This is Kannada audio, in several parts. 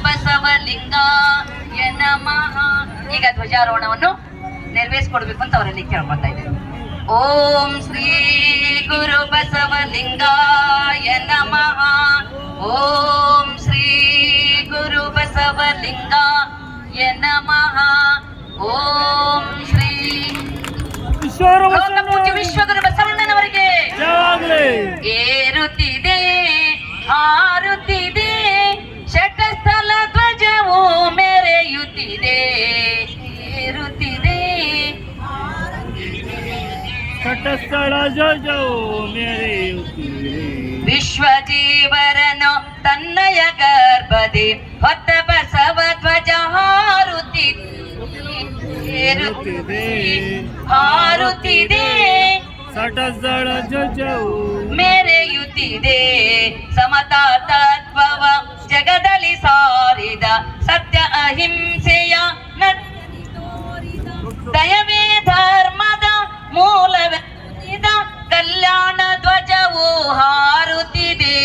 ಬಸವಲಿಂಗಾಯ ನಮಃ. ಈಗ ಧ್ವಜಾರೋಹಣವನ್ನು ನೆರವೇರಿಸಿಕೊಡ್ಬೇಕು ಅಂತ ಅವರಲ್ಲಿ ಕೇಳ್ಕೊತಾ ಇದ್ದೇನೆ. ಓಂ ಶ್ರೀ ಗುರು ಬಸವಲಿಂಗಾಯ ನಮಃ. ಓಂ ಶ್ರೀ ಗುರು ಬಸವಲಿಂಗಾಯ ನಮಃ. ಓಂ ಶ್ರೀ ಪೂಜ್ಯ ವಿಶ್ವಗುರು ಬಸವಣ್ಣನವರಿಗೆ ಏರುತ್ತಿದೆ ಹಾರುತ್ತಿದೆ ಶಟಸ್ಥಲ ಧ್ವಜವು ಮೆರೆಯುತ್ತಿದೆ. ಏರುತ್ತಿದೆ ಶಟಸ್ಥಳ ಧ್ವಜವು ಮೆರೆಯುತ್ತಿದೆ. ವಿಶ್ವಜೀವರನು ತನ್ನಯ ಗರ್ಭದಿ ಹೊತ್ತ ಬಸವ ಧ್ವಜ ಹಾರುತ್ತಿದೆ. ಏರುತ್ತಿದೆ ಹಾರುತ್ತಿದೆ ಶಟಸ್ಥಳ ಧ್ವಜವು ಮೆರೆಯುತ್ತಿದೆ. ಸಮತಾ ತತ್ವವ ಜಗದಲ್ಲಿ ಸಾರಿದ ಸತ್ಯ ಅಹಿಂಸೆಯ ದಯವೇ ಧರ್ಮದ ಮೂಲವೆನಿದ ಕಲ್ಯಾಣ ಧ್ವಜವು ಹಾರುತ್ತಿದೆ.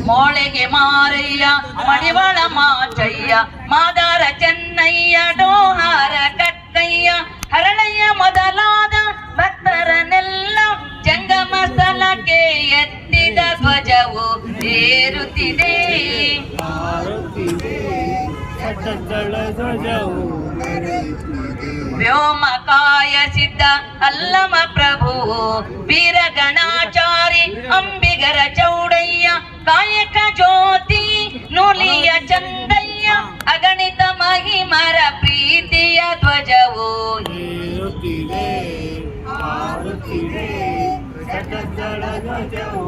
ಮೋಳೆಗೆ ಮಾರಯ್ಯ ಮಡಿವಾಳ ಮಾಚಯ್ಯ ಮಾದಾರ ಚೆನ್ನಯ್ಯ ಡೋಹಾರ ಕಟ್ಟಯ್ಯ ಹರಳಯ್ಯ ಮೊದಲಾದ ಭಕ್ತರನ್ನೆಲ್ಲ ಜಂಗಮ ಸ್ಥಳಕ್ಕೆ ಎತ್ತಿದ ಧ್ವಜವು ಏರುತ್ತಿದೆ. ವ್ಯೋಮಕಾಯ ಸಿದ್ಧ ಅಲ್ಲಮ ಪ್ರಭು ವೀರಗಣಾಚಾರಿ ಅಂಬಿಗರ ಚೌಡಯ್ಯ ಕಾಯಕ ಜ್ಯೋತಿ ನುಲಿಯ ಚಂದಯ್ಯ ಅಗಣಿತ ಮಹಿಮರ ಪ್ರೀತಿಯ ಧ್ವಜವು ಏರುತ್ತಿದೆ ಹಾರುತ್ತಿದೆ ಶಟಸ್ಥಳ ಧ್ವಜವು.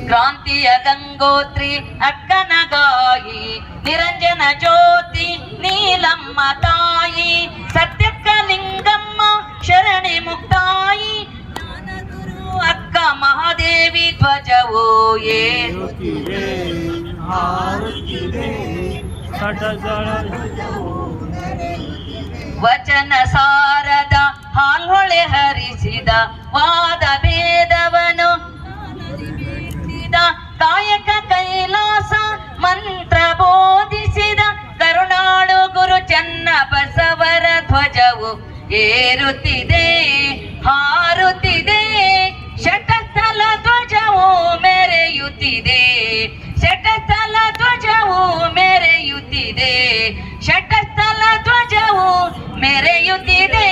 ಕ್ರಾಂತಿಯ ಗಂಗೋತ್ರಿ ಅಕ್ಕನಗಾಯಿ ನಿರಂಜನ ಜ್ಯೋತಿ ನೀಲಮ್ಮ ತಾಯಿ ಸತ್ಯಕ್ಕ ಲಿಂಗಮ್ಮ ಶರಣಿ ಮುಕ್ತಾಯಿ ಜ್ಞಾನಗುರು ಅಕ್ಕ ಮಹಾದೇವಿ ಧ್ವಜವು ಏರುತ್ತಿದೆ ಹಾರುತ್ತಿದೆ ಶಟಸ್ಥಳ ಧ್ವಜವು. ವಚನ ಸಾರದ ಹಾಲ್ಹೊಳೆ ಹರಿಸಿದ ವಾದ ಭೇದವನು ಕಾಯಕ ಕೈಲಾಸ ಮಂತ್ರ ಬೋಧಿಸಿದ ಕರುಣಾಳು ಗುರು ಚನ್ನ ಬಸವರ ಧ್ವಜವು ಏರುತ್ತಿದೆ ಹಾರುತ್ತಿದೆ ಶಟಸ್ಥಲ ಧ್ವಜವು ಮೆರೆಯುತ್ತಿದೆ. ಶಟಸ್ಥಲ ಧ್ವಜವು ಮೆರೆಯುತ್ತಿದೆ. ಶಟಸ್ಥಲ ಧ್ವಜವು ಮೆರೆಯುತ್ತಿದೆ.